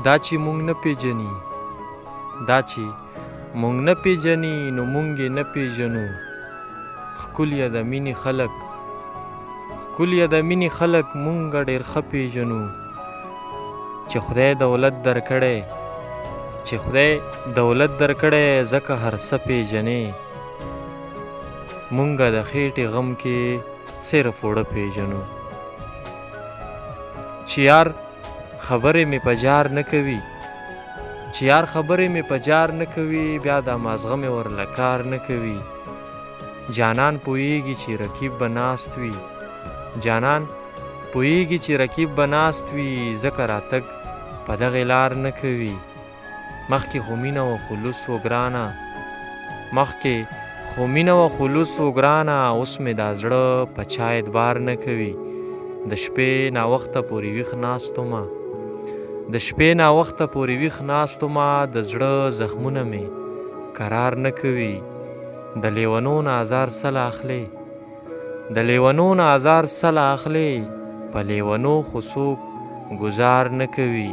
دا چې مونږ نه پیژني، دا چې مونږ نه پیژني نو مونږ یې نه پیژنو. ښکلیه د مینې خلک، ښکلیه د مینې خلک مونږ ډېر ښه پیژنو. چې خدای دولت درکړی، چې خدای دولت درکړی ځکه هر څه پیژنې. مونږه د خېټې غم کې صرف اوړه پیژنو. چې یار خبرې مې په جار نه کوي، چې یار خبرې مې په جار نه کوي، بیا دا مازغه مې ورله کار نه کوي. جانان پوهیږي چې رقیب به ناست وي، جانان پوهیږي چې رقیب به ناست وي، ځکه راتګ په دغې لار نه کوي. مخکې خو مینه و خلوص و ګرانه، مخکې خو مینه و خلوص و ګرانه، اوس مې دا زړه په چا اعتبار نه کوي. د شپې ناوخته پورې ویښ ناستومه، د شپې ناوخته پورې ویښ ناستومه، د زړه زخمونه مې قرار نه کوي. د لیونو نه ازار سله اخلي، د لیونو نه ازار سله اخلي، په لیونو خو څوک ګزار نه کوي.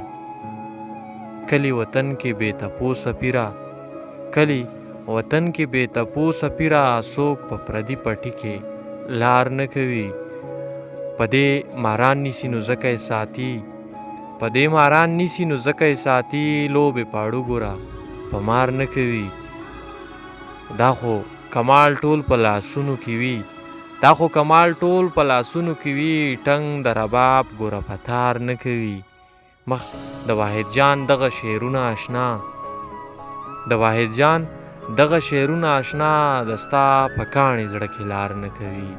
کلی وطن کې بې تپوسه پیره، کلی وطن کې بې تپوسه پیره، څوک په پردي پټي کې لار نه کوي. په دې ماران نیسي نو ځکه یې ساتي، په دې ماران نیسي نو ځکه یې ساتي، لوبې پاړو ګوره په مار نه کوي. دا خو کمال ټول په لاسونو کې وي، دا خو کمال ټول په لاسونو کې وي، ټنګ د رباب ګوره په تار نه کوي. مخ د واحد جان دغه شعرونه آشنا، د واحد جان دغه شعرونه آشنا، د ستا په کاڼي زړه کې لار نه کوي.